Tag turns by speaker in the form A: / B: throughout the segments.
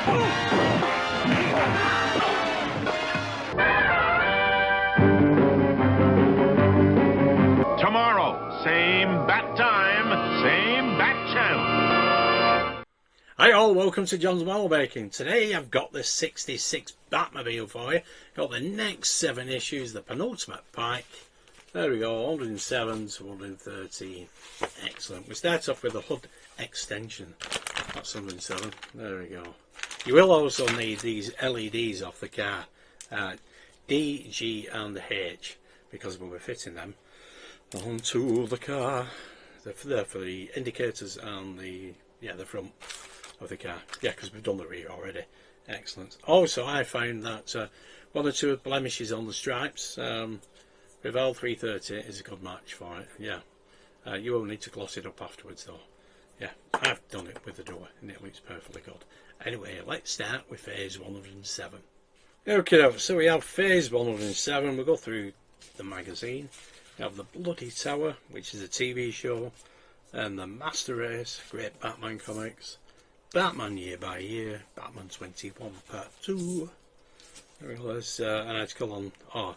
A: Tomorrow, same bat time, same bat channel.
B: Hi all, welcome to John's Model Making. Today I've got the 66 Batmobile for you. Got the next 7 issues, the penultimate pack. There we go, 107 to 113. Excellent. We start off with the hood extension. That's 107. There we go. You will also need these LEDs off the car. D, G and H, because we'll be fitting them onto the car. They're for the indicators and the front of the car. Yeah, because we've done the rear already. Excellent. Also, I found that one or two blemishes on the stripes with L330 is a good match for it. Yeah, you will need to gloss it up afterwards though. Yeah, I've done it with the door and it looks perfectly good. Anyway, let's start with phase 107. Okay, so we have phase 107. We'll go through the magazine. We have the Bloody Tower, which is a TV show, and the Master Race, Great Batman Comics, Batman Year by Year, Batman 21 Part 2. There's an article on,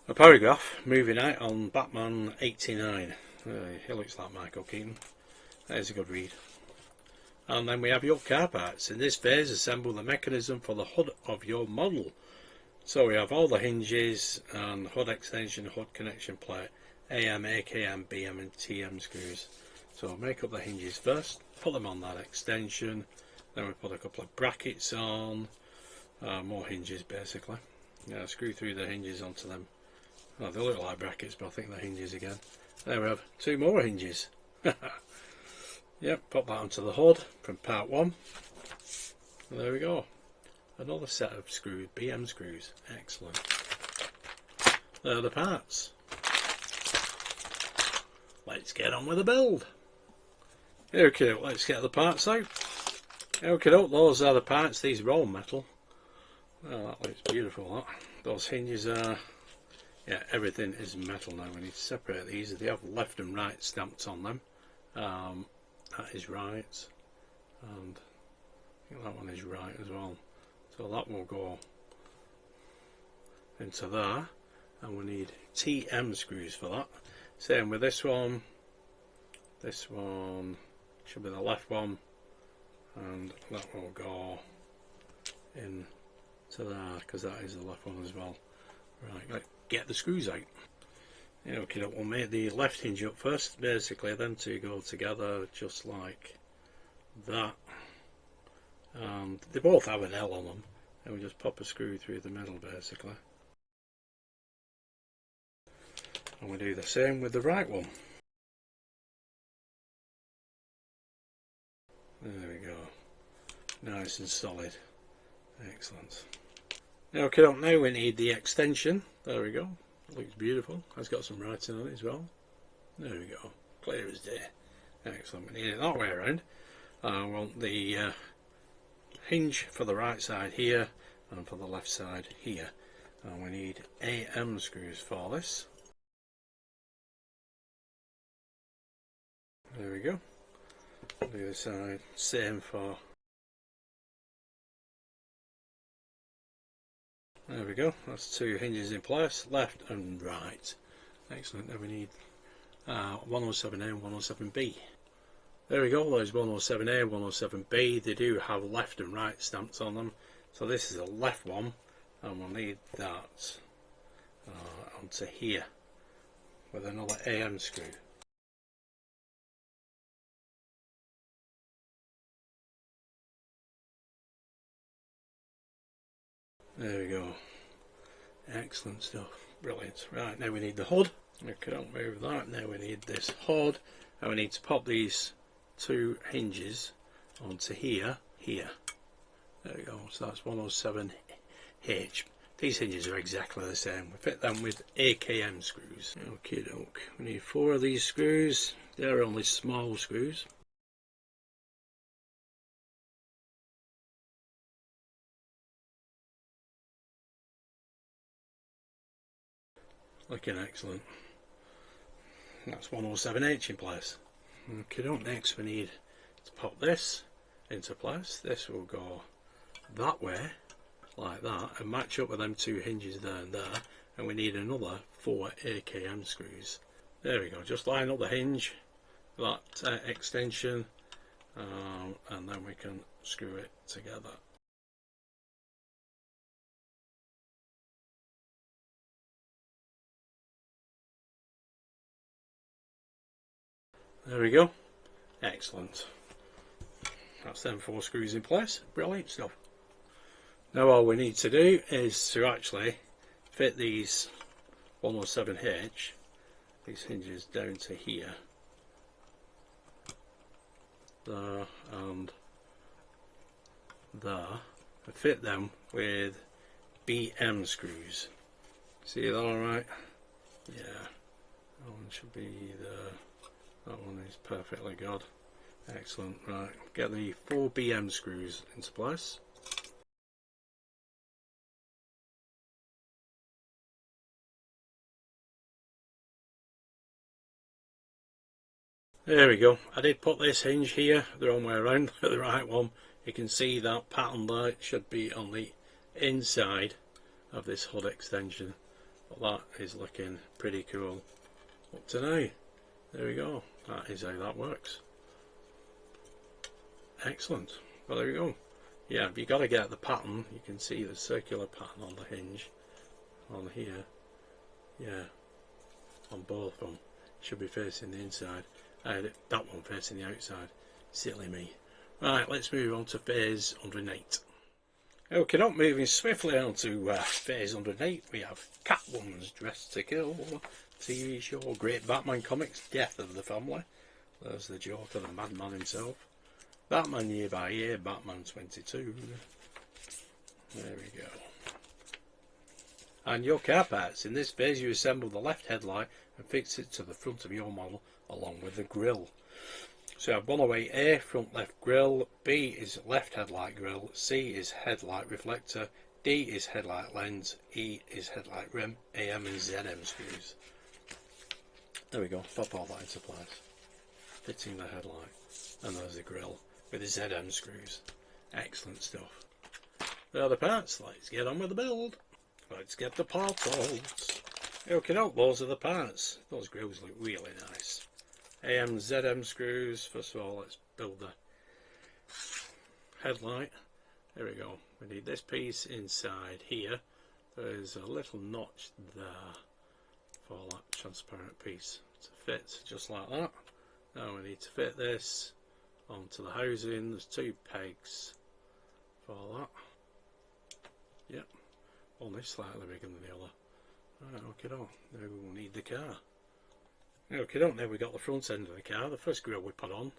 B: a paragraph moving out on Batman 89. He looks like Michael Keaton. That is a good read. And then we have your car parts. In this phase, assemble the mechanism for the hood of your model. So we have all the hinges and hood extension, hood connection plate, AM, AKM, BM and TM screws. So make up the hinges first, put them on that extension, then we put a couple of brackets on, more hinges basically. Yeah, screw through the hinges onto them. Oh, they look like brackets, but I think they're hinges again. There we have 2 more hinges. Yep, put that onto the hood from part 1. There we go. Another set of screws, BM screws. Excellent. There are the parts. Let's get on with the build. Okay, let's get the parts out. Okay, those are the parts. These are all metal. Oh, that looks beautiful, that. Those hinges are... Yeah, everything is metal now. We need to separate these. They have left and right stamped on them. That is right. And I think that one is right as well. So that will go into there. And we need TM screws for that. Same with this one. This one should be the left one, and that will go in to there because that is the left one as well. Right, let's get the screws out. Okay, we'll make the left hinge up first, basically, then to go together just like that. And they both have an L on them, and we just pop a screw through the middle basically. And we do the same with the right one. There we go, nice and solid, excellent. Okay, now we need the extension. There we go, looks beautiful, it's got some writing on it as well. There we go, clear as day, excellent. We need it that way around. I want the hinge for the right side here and for the left side here, and we need AM screws for this. There we go. The other side, same for. There we go, that's 2 hinges in place, left and right. Excellent. Then we need 107A and 107B. There we go, there's 107A, 107B. They do have left and right stamps on them. So this is a left one, and we'll need that onto here with another AM screw. There we go, excellent stuff, brilliant. Right, now we need the hood. Okay, don't move that. Now we need this hood, and we need to pop these 2 hinges onto here. There we go, so that's 107H. These hinges are exactly the same. We fit them with AKM screws. Okay, we need 4 of these screws. They're only small screws. Looking excellent. That's 107H in place. Okay, next we need to pop this into place. This will go that way, like that, and match up with them two hinges there and there, and we need another 4 AKM screws. There we go, just line up the hinge, that extension, and then we can screw it together. There we go, excellent. That's them 4 screws in place, brilliant stuff. Now all we need to do is to actually fit these 107H, these hinges down to here, there and there, and fit them with BM screws. See that alright? Yeah, that one should be there. That one is perfectly good. Excellent. Right, get the 4 BM screws into place. There we go. I did put this hinge here the wrong way around, the right one. You can see that pattern there should be on the inside of this hood extension, but that is looking pretty cool up to now. There we go. That is how that works. Excellent. Well, there we go. Yeah, you got to get the pattern. You can see the circular pattern on the hinge on here. Yeah, on both of them. Should be facing the inside. That one facing the outside. Silly me. Right, let's move on to phase 108. Okay, not moving swiftly on to phase 108. We have Catwoman's Dress to Kill, TV show, great Batman comics, Death of the Family. There's the Joker, the Madman himself. Batman Year by Year, Batman 22. There we go. And your car parts. In this phase you assemble the left headlight and fix it to the front of your model along with the grille. So I have 108A, front left grille, B is left headlight grille, C is headlight reflector, D is headlight lens, E is headlight rim, AM and ZM screws. There we go, pop all that into place. Fitting the headlight. And there's the grille with the ZM screws. Excellent stuff. There are the parts, let's get on with the build. Let's get the parts out. Okay, no, those are the parts. Those grills look really nice. AM, ZM screws. First of all, let's build the headlight. There we go. We need this piece inside here. There's a little notch there for that transparent piece to fit, just like that. Now we need to fit this onto the housing. There's 2 pegs for that. Yep. Only slightly bigger than the other. Right, okay, now we will need the car. Okay, now we got the front end of the car. The first grille we put on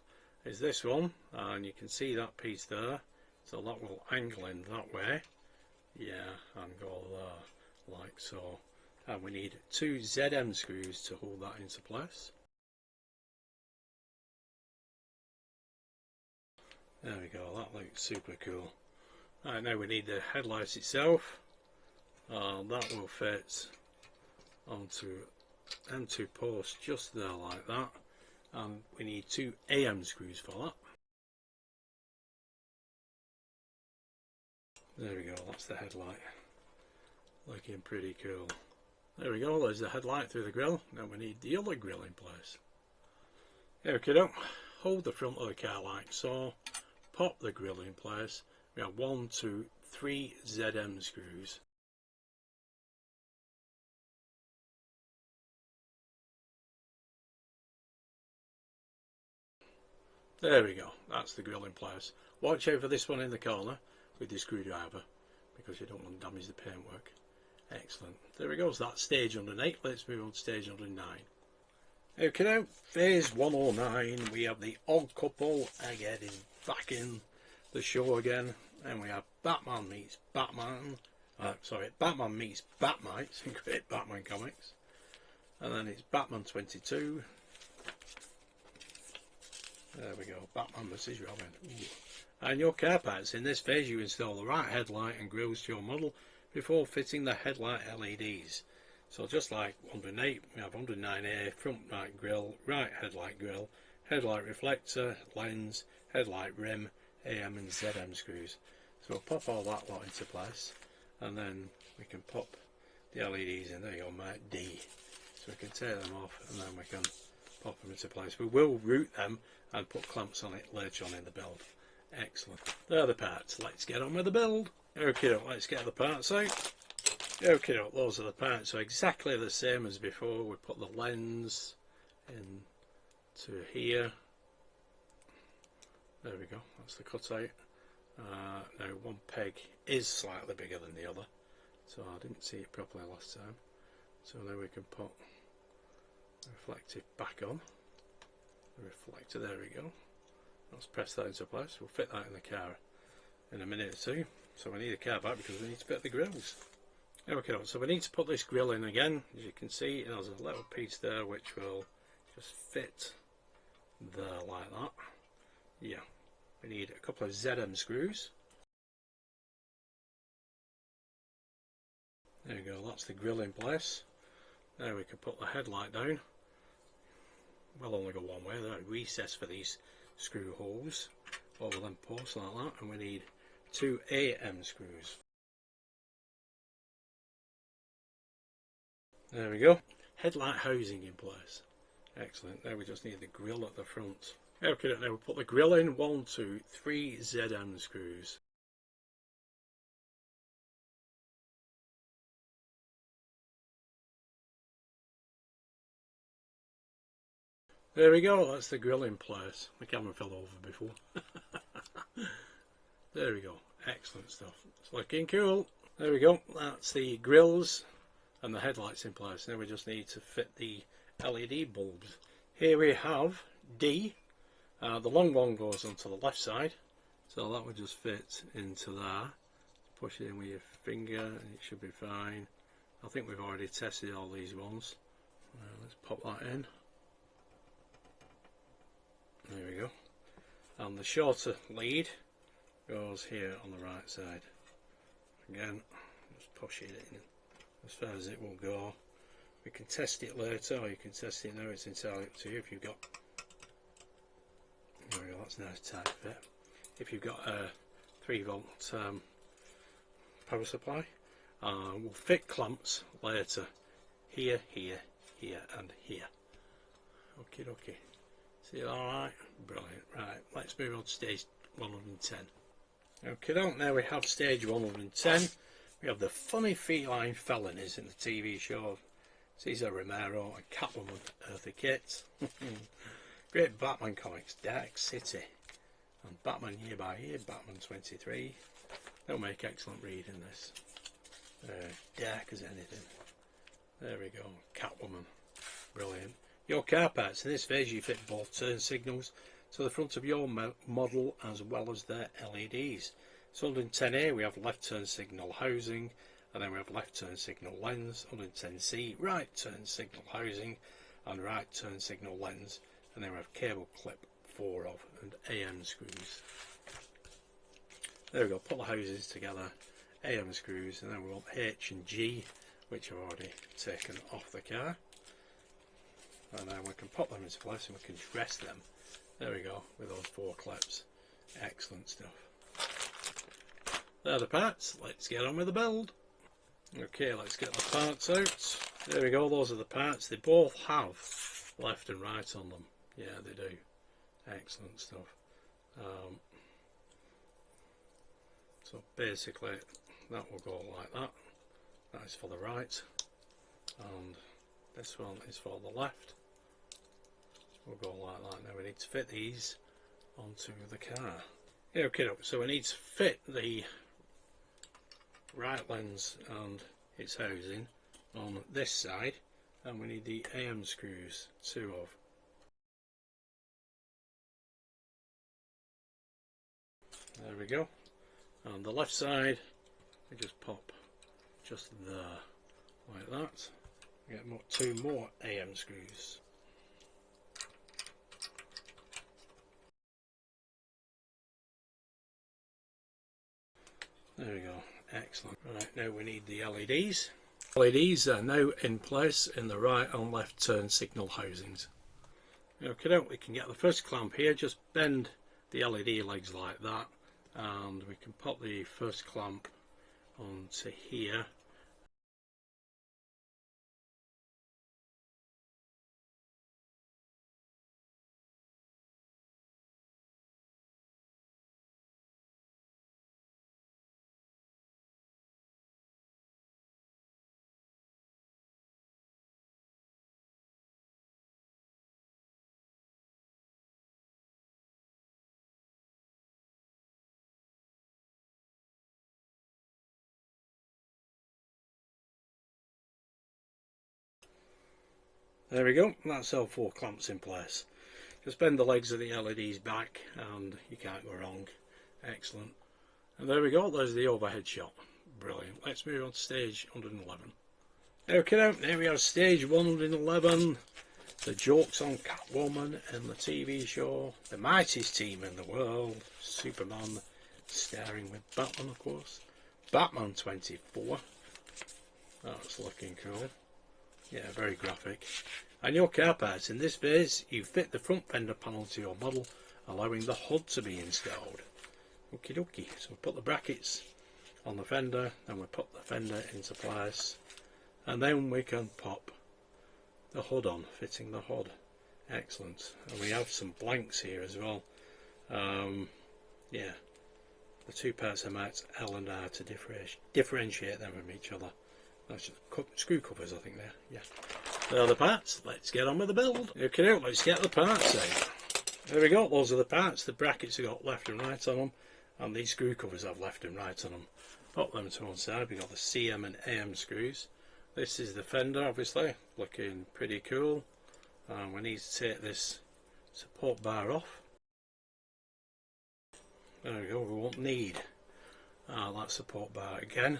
B: is this one, and you can see that piece there. So that will angle in that way. Yeah, and go there, like so. And we need 2 ZM screws to hold that into place. There we go, that looks super cool. Right, now we need the headlight itself. That will fit onto M2 posts just there like that, and we need 2 AM screws for that. There we go, that's the headlight. Looking pretty cool. There we go, there's the headlight through the grille. Now we need the other grille in place. Okay, now hold the front of the car like so. Pop the grille in place. We have 1, 2, 3 ZM screws. There we go, that's the grille in place. Watch out for this one in the corner with the screwdriver because you don't want to damage the paintwork. Excellent. There we go, so that's stage 108. Let's move on to stage 109. Okay, now phase 109, we have the odd couple again back in the show again, and we have Batman meets Batman. Batman meets Batmites in great Batman comics, and then it's Batman 22. There we go, Batman vs Robin. Ooh. And your car parts. In this phase you install the right headlight and grills to your model before fitting the headlight LEDs. So just like 108, we have 109A, front right grille, right headlight grille, headlight reflector, lens, headlight rim, AM and ZM screws. So we'll pop all that lot into place, and then we can pop the LEDs in. There you go, mate, D. So we can take them off, and then we can pop them into place. We will route them and put clamps on it later on in the build. Excellent. There are the parts. Let's get on with the build. Okay, let's get the parts out. Okay, those are the parts. So exactly the same as before. We put the lens into here. There we go. That's the cutout. Now one peg is slightly bigger than the other, so I didn't see it properly last time. So now we can put the reflective back on. The reflector, there we go. Let's press that into place. We'll fit that in the car in a minute or two. So we need a car back because we need to fit the grills. Okay, so we need to put this grill in again. As you can see, it has a little piece there which will just fit there like that. Yeah, we need a couple of ZM screws. There we go, that's the grill in place. Now we can put the headlight down. We'll only go one way. There are recess for these screw holes over them posts like that, and we need 2 AM screws. There we go. Headlight housing in place. Excellent. Now we just need the grill at the front. Okay, now we'll put the grill in. 1, 2, 3 ZM screws. There we go, that's the grill in place. The camera fell over before. There we go, excellent stuff. It's looking cool. There we go, that's the grills and the headlights in place. Now we just need to fit the LED bulbs. Here we have D. The long one goes onto the left side, so that would just fit into there. Push it in with your finger and it should be fine. I think we've already tested all these ones. Let's pop that in. There we go. And the shorter lead goes here on the right side. Again, just push it in as far as it will go. We can test it later, or you can test it now. It's entirely up to you. If you've got, there we go, that's a nice tight fit. If you've got a 3-volt power supply, we'll fit clamps later. Here, here, here, and here. Okay, okay. See, alright? Brilliant. Right, let's move on to stage 110. Okay, now we have stage 110. We have the funny feline felonies in the TV show. Cesar Romero and Catwoman, Eartha Kitt. Great Batman comics, Dark City. And Batman Year by Year, Batman 23. They'll make excellent reading this. Dark as anything. There we go, Catwoman. Brilliant. Your car parts. In this phase you fit both turn signals to the front of your model as well as their LEDs. So 110A we have left turn signal housing, and then we have left turn signal lens. 110C right turn signal housing and right turn signal lens, and then we have cable clip 4 of and AM screws. There we go, put the houses together, AM screws, and then we want H and G, which I've already taken off the car. And then we can pop them into place and we can dress them. There we go, with those 4 clips. Excellent stuff. There are the parts. Let's get on with the build. Okay, let's get the parts out. There we go, those are the parts. They both have left and right on them. Yeah, they do. Excellent stuff. So basically, that will go like that. That is for the right. And this one is for the left. We'll go like that. Now we need to fit these onto the car. Okay, so we need to fit the right lens and its housing on this side, and we need the AM screws, 2 of. There we go. On the left side we just pop just there like that. We get 2 more AM screws. There we go, excellent. Right, now we need the LEDs. LEDs are now in place in the right and left turn signal housings. Okay, now we can get the first clamp here, just bend the LED legs like that, and we can pop the first clamp onto here. There we go, that's all 4 clamps in place. Just bend the legs of the LEDs back and you can't go wrong. Excellent. And there we go, there's the overhead shot. Brilliant. Let's move on to stage 111. Okay, now we have stage 111. The jokes on Catwoman and the TV show. The mightiest team in the world. Superman starring with Batman, of course. Batman 24. That's looking cool. Yeah, very graphic. And your car parts. In this phase, you fit the front fender panel to your model, allowing the hood to be installed. Okie dokie. So we put the brackets on the fender, then we put the fender into place, and then we can pop the hood on, fitting the hood. Excellent. And we have some blanks here as well. Yeah, the 2 parts are marked L and R to differentiate them from each other. That's just screw covers, I think there. Yeah. There are the parts. Let's get on with the build. Okay, let's get the parts out. There we go. Those are the parts. The brackets have got left and right on them, and these screw covers have left and right on them. Put them to one side. We've got the CM and AM screws. This is the fender, obviously, looking pretty cool. And we need to take this support bar off. There we go. We won't need that support bar again.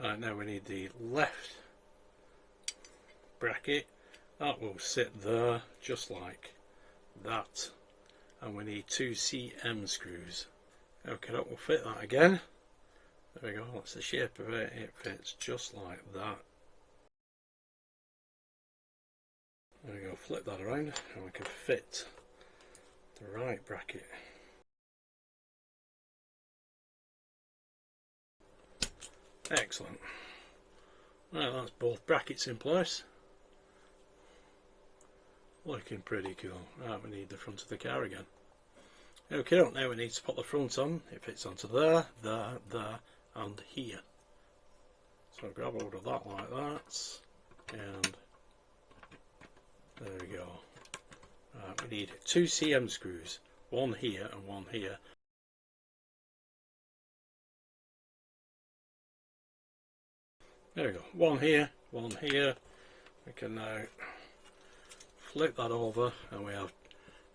B: Right, now we need the left bracket. That will sit there just like that. And we need 2 CM screws. Okay, that will fit that again. There we go, that's the shape of it. It fits just like that. There we go, flip that around and we can fit the right bracket. Excellent. Right, that's both brackets in place. Looking pretty cool. Right, we need the front of the car again. Okay, now we need to put the front on. It fits onto there, there, there, and here. So grab hold of that like that, and there we go. Right, we need 2 CM screws, one here and one here. There we go, one here, one here. We can now flip that over and we have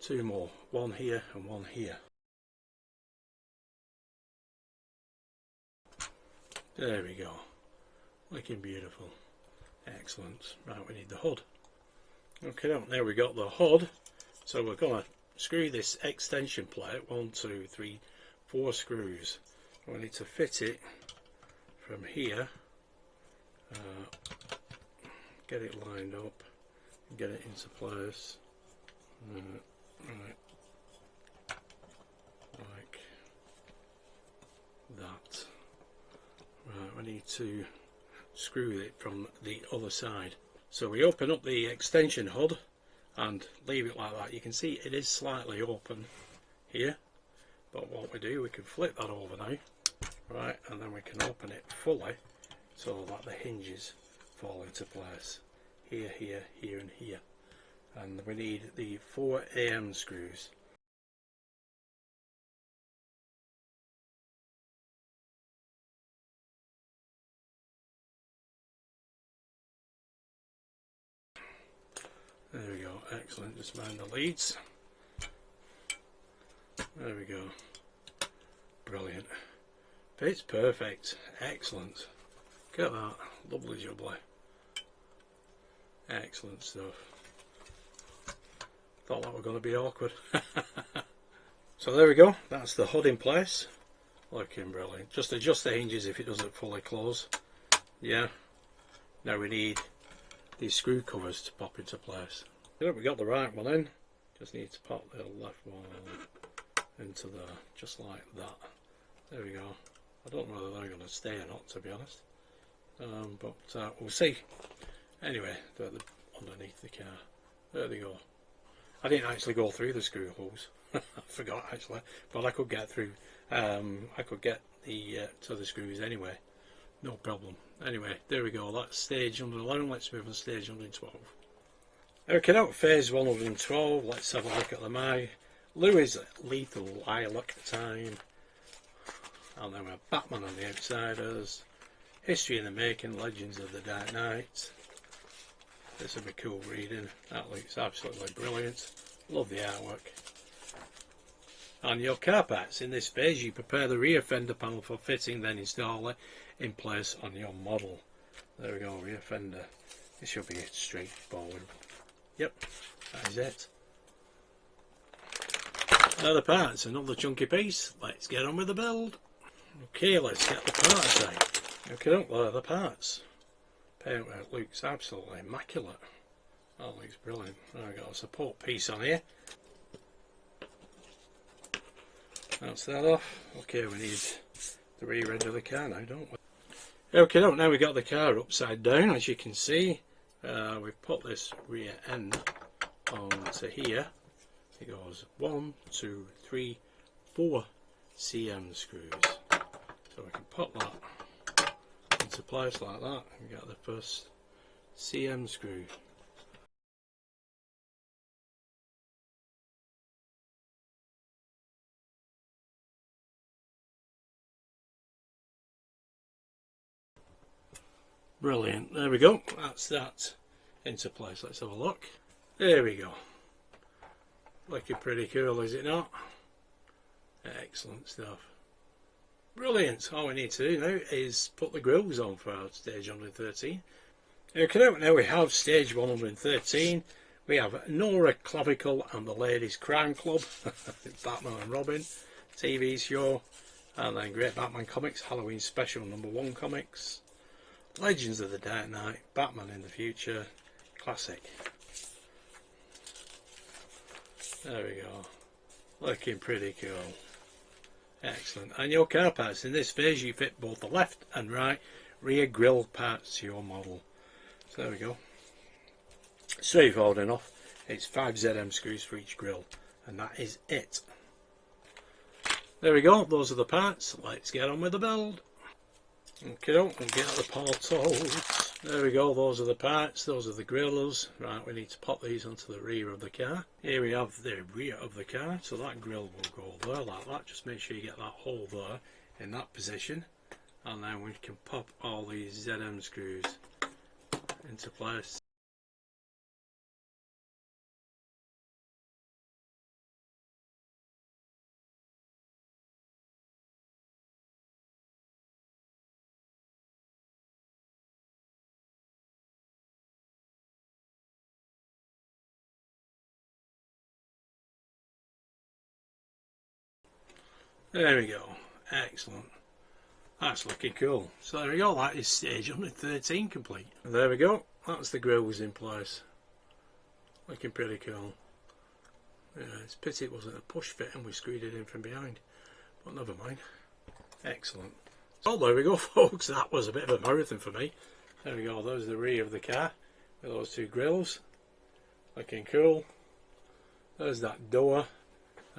B: 2 more, one here and one here. There we go, looking beautiful. Excellent. Right, we need the hood. Okay, now we got the hood, so we're going to screw this extension plate, 1, 2, 3, 4 screws. We need to fit it from here, get it lined up, and get it into place. Right, like that. Right, we need to screw it from the other side. So we open up the extension hood and leave it like that. You can see it is slightly open here, but what we do, we can flip that over now, right, and then we can open it fully so that the hinges fall into place here, here, here and here. And we need the 4 AM screws. There we go, excellent. Just mind the leads. There we go. Brilliant. Fits perfect. Excellent. Look at that. Lovely jubbly. Excellent stuff. Thought that was going to be awkward. So there we go. That's the hood in place. Looking brilliant. Just adjust the hinges if it doesn't fully close. Yeah. Now we need these screw covers to pop into place. Yeah, we got the right one in. Just need to pop the left one into there, just like that. There we go. I don't know whether they're going to stay or not, to be honest. But we'll see. Anyway, they're underneath the car. There they go. I didn't actually go through the screw holes. I forgot actually, but I could get through. I could get the to the screws anyway. No problem. Anyway, there we go. That's stage 111. Let's move on to stage 112. Okay, now phase 112. Let's have a look at the May. Louis Lethal Lilac Time. And then we have Batman on the Outsiders. History in the Making, Legends of the Dark Knight. This will be cool reading. That looks absolutely brilliant. Love the artwork. And your car parts. In this phase, you prepare the rear fender panel for fitting, then install it in place on your model. There we go, rear fender. This should be straightforward. Yep, that is it. Other parts, another chunky piece. Let's get on with the build. Okay, let's get the parts out. Okay, there are the parts. Paintwork looks absolutely immaculate. That looks brilliant. I've got a support piece on here. That's that off. Okay, we need the rear end of the car now, don't we? Okay, now we've got the car upside down, as you can see. We've put this rear end onto here. It goes 1, 2, 3, 4 cm screws. So we can pop that into place like that and get the first cm screw. Brilliant, there we go, that's that into place. Let's have a look. There we go. Looking pretty cool, is it not? Excellent stuff. Brilliant. All we need to do now is put the grills on for stage 113. Okay, now we have stage 113. We have Nora Clavicle and the Ladies Crime Club, Batman and Robin TV show, and then Great Batman Comics Halloween Special #1 comics, Legends of the Dark Knight, Batman in the Future, classic. There we go. Looking pretty cool. Excellent. And your car parts. In this phase you fit both the left and right rear grille parts to your model. So there we go. Straightforward enough. It's 5 ZM screws for each grille. And that is it. There we go. Those are the parts. Let's get on with the build. Okay, we'll get the portals. There we go, those are the parts, those are the grills. Right, we need to pop these onto the rear of the car. Here we have the rear of the car, so that grill will go there like that. Just make sure you get that hole there in that position. And then we can pop all these ZM screws into place. There we go, excellent. That's looking cool. So there we go, that is stage 113 complete. There we go, that's the grills in place. Looking pretty cool. Yeah, it's a pity it wasn't a push fit and we screwed it in from behind. But never mind. Excellent. So there we go folks, that was a bit of a marathon for me. There we go, there's the rear of the car with those two grills. Looking cool. There's that door.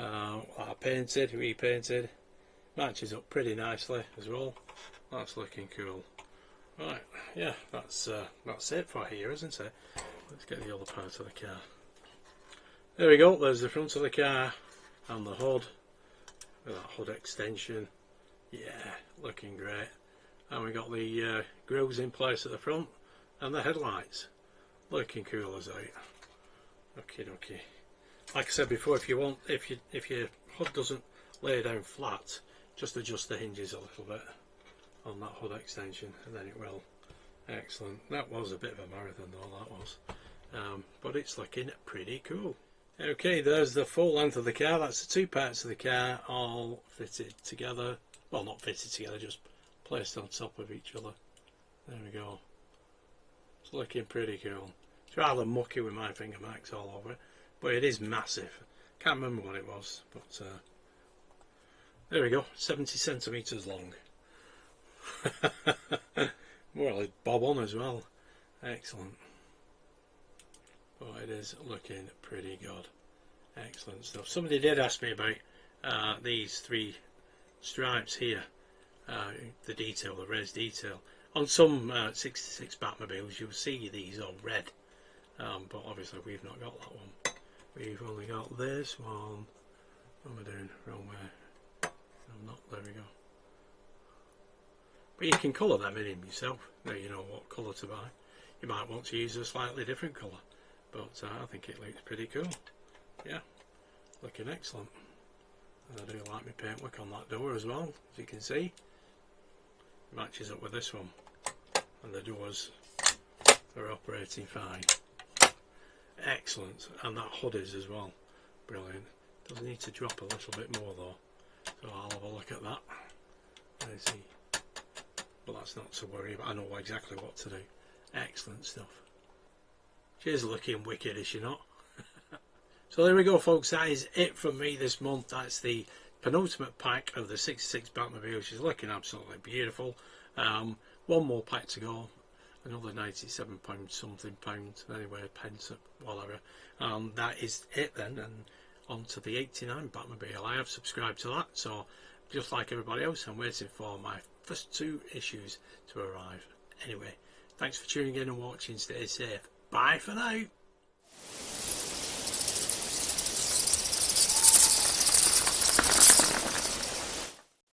B: I painted, repainted, matches up pretty nicely as well. That's looking cool. Right, yeah, that's it for here, isn't it? Let's get the other part of the car. There we go. There's the front of the car and the hood with that hood extension. Yeah, looking great. And we got the grills in place at the front and the headlights. Looking cool as out. Okay. Like I said before, if your hood doesn't lay down flat, just adjust the hinges a little bit on that hood extension and then it will. Excellent. That was a bit of a marathon though, that was. But it's looking pretty cool. Okay, there's the full length of the car. That's the two parts of the car all fitted together. Well, not fitted together, just placed on top of each other. There we go. It's looking pretty cool. It's rather mucky with my finger marks all over it. But it is massive. Can't remember what it was, but There we go, 70 centimetres long. Well, it's bob on as well. Excellent. But it is looking pretty good. Excellent stuff. Somebody did ask me about these three stripes here, the detail, the res detail. On some 66 Batmobiles you'll see these on red, but obviously we've not got that one. We've only got this one. What am I doing? Wrong way. I'm not, there we go. But you can colour them in yourself. Now you know what colour to buy. You might want to use a slightly different colour, but I think it looks pretty cool. Yeah, looking excellent. And I do like my paintwork on that door as well, as you can see. It matches up with this one. And the doors are operating fine. Excellent. And that hood is as well. Brilliant. Does need to drop a little bit more though. So I'll have a look at that. Let's see. But that's not to worry about. I know exactly what to do. Excellent stuff. She's looking wicked, is she not? So there we go, folks. That is it from me this month. That's the penultimate pack of the 66 Batmobile. She's looking absolutely beautiful. One more pack to go. Another 97 pounds something pounds. Anyway, pence, whatever. That is it then. And on to the 89 Batmobile. I have subscribed to that. So just like everybody else, I'm waiting for my first 2 issues to arrive. Anyway, thanks for tuning in and watching. Stay safe. Bye for now.